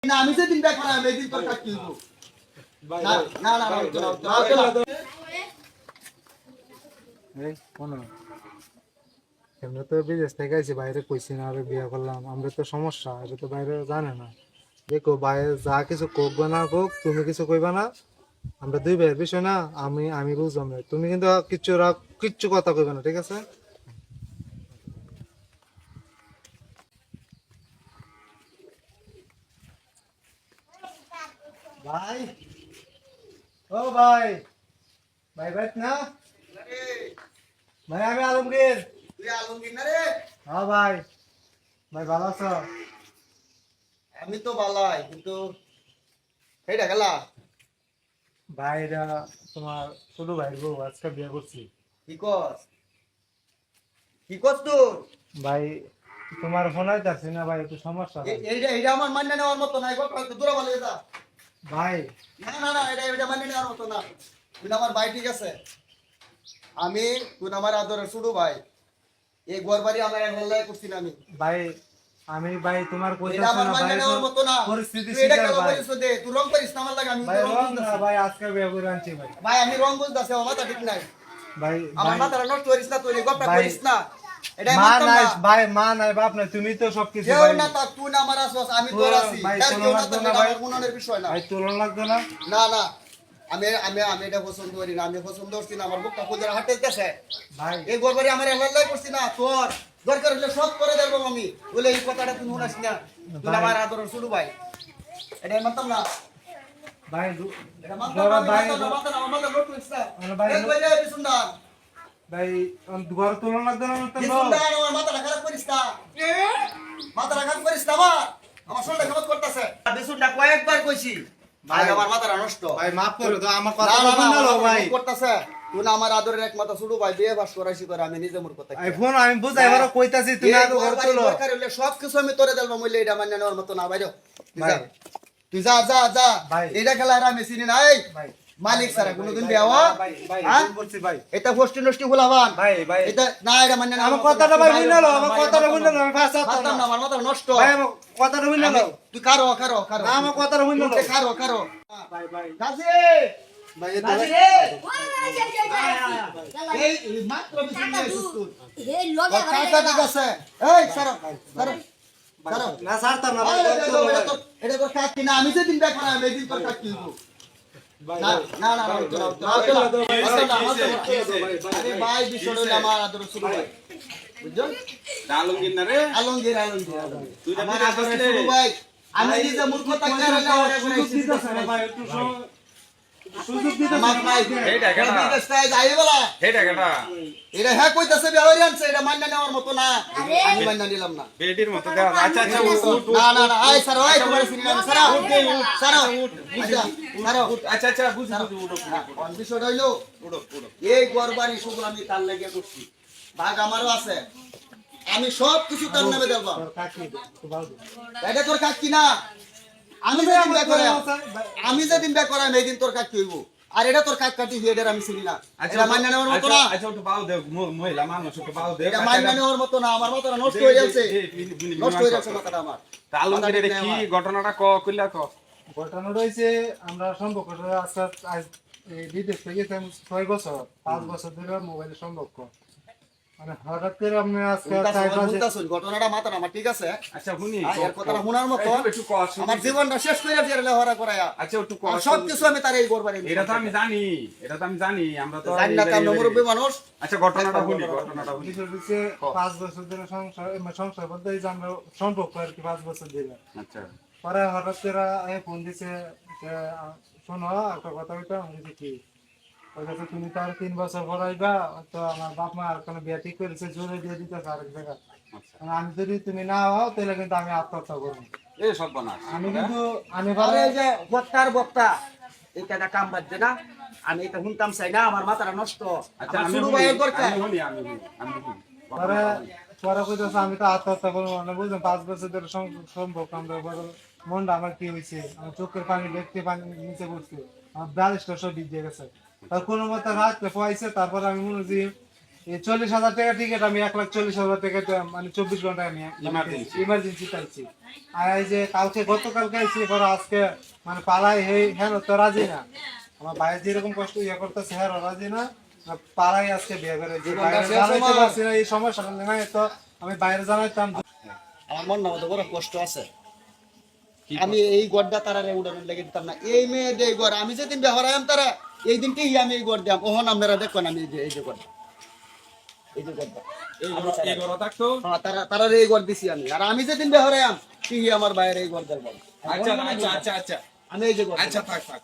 না আমি যেদিন ব্যাক করা আমি এদিন তোর কাজ কিনবো না না না এই কোন আমরা তো বিদেশ থেকে আইছি, বাইরে কইছি না আরে বিয়ে করলাম, আমরা তো সমস্যা, এটা তো বাইরে জানে না। দেখো বাইরে যা কিছু কোক বা না কোক, তুমি কিছু কইবা না, আমরা দুই ভাইয়ের বিষয় না, আমি বুঝলাম না, তুমি কিন্তু কিচ্ছু কথা কইবা না, ঠিক আছে? ভাই, ও ভাই, ভাই ভাই না ভাই, আমি আলমগীর। তুই আলমগীর না রে? হ্যাঁ ভাই, ভাই ভালো আছো? আমি তো ভালাই, কিন্তু এইটা গেলা ভাইরা তোমার ছোট ভাইয়ের বউ আজকে বিয়ে করছি। কি কস কি কস তুই? ভাই তোমার ফোন আইতাছি না ভাই, একটু সমস্যা ভাই। এইটা এইটা আমার মান্য নেওয়ার মতো নাই গো, একটু দূরে ভালো যা। ভাই না না না এটা এটা মান্য নেওয়ার মতো না। তুই আমার ভাই, ঠিক আছে? আমি তুই আমার আদরের ছোট ভাই, এই ঘরবাড়ি আমার হল্লায় করছি না আমি। ভাই আমি ভাই তোমার এটা কইতাছি আমার না মান্য ভাই, নেওয়ার মতো না। পরিস্থিতি তুই এটা শিকার কেন ভাই। করিস দে? তুই রং করিস না আমার লাগে, আমি ভাই রং রং না বুঝতাছি। ভাই, আজকে বিয়ে করে আনছি ভাই। ভাই আমি রং বুঝতাছি, আমার মাথা ঠিক নাই। ভাই আমার ভাই মাথাটা নষ্ট করিস না, তুই গপটা ভাই, করিস না। এটা মা মানতাম নাই না। ভাই, মা নাই বাপ নাই, তুমি তো সবকিছু কেউ ভাই। না থাক, তুই না আমার আসবাস, আমি তোর আছি। ভাই তার চলো কেউ না লাগতো থাকলে না এটা ভাই, আমার মনের বিষয় না। ভাই তুলন লাগতো না। না না আমি আমি আমি এটা পছন্দ করি না, আমি পছন্দ করছি না, আমার বুকটা খুঁজে হাঁটতে গেছে। ভাই এই ঘরবাড়ি আমার এলাই করছি না, তোর দরকার হলে সব করে দেবো আমি। বলে এই কথাটা তুই শুনাস না, তুই ভাই। আমার আদরের শুরু ভাই। এটা মানতাম না, ভাই এটা মানতাম না, আমি ভাই মানতাম না, মানতাম না, আমার মাথা নষ্ট হইছে না। ভাই এই কইলে বিশুনদার, ভাই ঘর তুলন লাগতো না তো। বিশুনদার আমার মাথাটা খারাপ করিস না, মাথাটা খারাপ করিস না, আমার শরীরটা খারাপ করতেছে। বিশুনদা কয়েকবার কইছি ভাই, আমার মাথাটা নষ্ট। ভাই মাফ করো তো, আমার না কথা না বলুন না ভাই। করতেছে তুই না আমার আদরের একমাত্র ছোট ভাই, বিয়ে বাস করাইছি করে আমি নিজে মোর কথা। আই ফোন আমি বুঝাই বড় কইতাছি, তুমি আগে ঘর তুলো। দরকার হলে সব কিছু আমি তোরে দেব, মইলে এটা মানে নেওয়ার মতো না বাইরে। ভাই তুই যা যা যা ভাই। এটা খেলা আর আমি চিনি না। এই ভাই মালিক স্যার কোনদিন বিয়াওয়া ভাই ভাই হ্যাঁ? ভুল বলছি ভাই। এটা গোষ্ঠী নষ্টি ভুলাবান ভাই ভাই এটা না, এটা মানে আমার কথাটা ভাই বুঝলো, আমার কথাটা বুঝলো, আমি ফাঁসা মানতাম না, আমার মাথা নষ্ট। ভাই আমার কথাটা বুঝলো। তুই কারো কারো কারো না আমার কথাটা বুঝলো তুই কারো কারো ভাই ভাই কাজী ভাই কাজী রে এই মাত্র বিশুন নিয়ে সুস্তুর কাকা ঠিক আছে। এই সারা সারা সারা না ছাড়তাম না ভাই। এটা তোর কাজ কিনা, আমি যেদিন ব্যাক করা আমি এদিন তোর কাজ কিনবো ভাই না না না না আরে ভাই বিষয় হলো আমার আদর শুরু ভাই, বুঝছেন? আলমগীর না রে? আলমগীর আলমগীর তুই আমার তো আদরের বিদেশ শুরু ভাই, আমি নিজে মূর্খতা করে সুযোগ দিতেছে না ভাই, একটু সুযোগ দিতেছে আমার ভাই এইটা কেন? বিদেশটায় যাই বলা হেটা কেটা? এটা হ্যাঁ কইতাছে বিয়ারি আনছে, এটা মান্য নেওয়ার মতো না, আমি মান্য নিলাম না। বেটির মতো দেওয়া। আচ্ছা আচ্ছা উঠ না না না আই স্যার ওই তোমার সিনি না স্যার স্যার স্যার আচ্ছা আচ্ছা বুঝি বুঝি উঠো কোন বিষয় হইলো উঠো উঠো। এই গরবাড়ি শুধু আমি তার লাগিয়া করছি, ভাগ আমারও আছে, আমি সব কিছু তার নামে দেব। কাকি তো ভালো। এটা তোর কাজ কি না? আমি যেদিন বিয়ে করাম, আমি যেদিন বিয়ে করাম এই দিন তোর কাজ কি হইব? আর এটা তোর কাজ কাটি এটা আমি চিনি না, এটা মান্য নেওয়ার মতো না, আচ্ছা একটু পাও দে, মহিলা মানুষ একটু পাও দে। এটা মান্য নেওয়ার মতো না, আমার মাথাটা নষ্ট হয়ে যাচ্ছে, নষ্ট হয়ে যাচ্ছে মাথাটা আমার। আলমগীর এটা কি ঘটনাটা কইলা ক? ঘটনা রয়েছে, আমরা সম্পর্ক আজকে আজ এই বিদেশ থেকে গেছিলাম 6 বছর 5 বছর ধরে মোবাইলের সম্পর্ক, মানে হঠাৎ করে আপনি আজকে ঘটনাটা মাথাটা আমার ঠিক আছে, আচ্ছা শুনি এর কথাটা শোনার মতো একটু কস। আমার জীবনটা শেষ করে দিয়ে লেহরা করায়া আচ্ছা একটু আর কস। সব কিছু আমি তার এই করবার এটা তো আমি জানি, এটা তো আমি জানি, আমরা তো জানি না, তার মুরব্বী মানুষ। আচ্ছা ঘটনাটা শুনি, ঘটনাটা শুনি। বিষয় হচ্ছে 5 বছর ধরে সংসার বলতে এই যে আমরা সম্পর্ক আর কি 5 বছর ধরে। আচ্ছা পরে হঠাৎ করে আমি ফোন দিছে যে শোনো একটা কথা হইতো, আমি বলছি কি, ওই কাছে তুমি তো আর 3 বছর পর আইবা, তো আমার বাপ মা আর কোনো বিয়ে ঠিক করেছে, জোরে দিয়ে দিতেছে আরেক জায়গা, আচ্ছা আমি যদি তুমি না হও তাহলে কিন্তু আমি আত্মহত্যা করবো। এই সব বানাস আমি কিন্তু আমি আরে এই যে বক্তার বক্তা এটা কাম বাজছে না, আমি এটা শুনতাম চাই না, আমার মাথাটা নষ্ট। আচ্ছা আমার আমি শুরু শুনি, ভাইয়ের দরকার। আমি শুনি, আমি শুনি, আমি শুনি। পরে পরে কইতেছে আমি তো আত্মহত্যা করবো, মানে বুঝলাম 5 বছর ধরে সম্পর্ক আমরা মনটা আমার কি হয়েছে, আমার চোখের পানি দেখতে পানি নিচে পড়ছে, আমার ব্যালিশটা সব ভিজে গেছে। তার কোনো মতো রাত্রে পাইছে, তারপরে আমি মনে করি এই 40,000 টাকা টিকিট আমি 1,40,000 টাকা মানে 24 ঘন্টায় আমি Emergency। ইমার্জেন্সি চাইছি। আর এই যে কালকে গতকালকে আইছি পরে আজকে মানে পালাই হ্যাঁ তো রাজি না, আমার ভাই যেরকম কষ্ট ইয়ে করতেছে হ্যাঁ রাজি না, পালাই আজকে বিয়ে করে জীবনটা শেষ জানাইতে আমার। পারছি না এই সমস্যাটা নাই তো আমি বাইরে জানাইতাম। আমার মন না মতো বড় কষ্ট আছে। আমি এই গড়টা তারা উড়ানোর লেগে দিতাম না, এই মেয়ে দে গড় আমি যেদিন ব্যবহার আয়াম তারা এই দিনকেই আমি এই গড় দিয়াম। ওহন আপনারা দেখবেন আমি এই যে গড়টা, এই যে গড়টা এই ঘর থাকতো। হ্যাঁ তারা এই গড় দিছি আমি। আর আমি যেদিন ব্যবহার আয়াম কি আমার বাইরে এই গড় দেখবেন। আচ্ছা আচ্ছা আচ্ছা আচ্ছা আমি এই যে গড় আচ্ছা থাক থাক।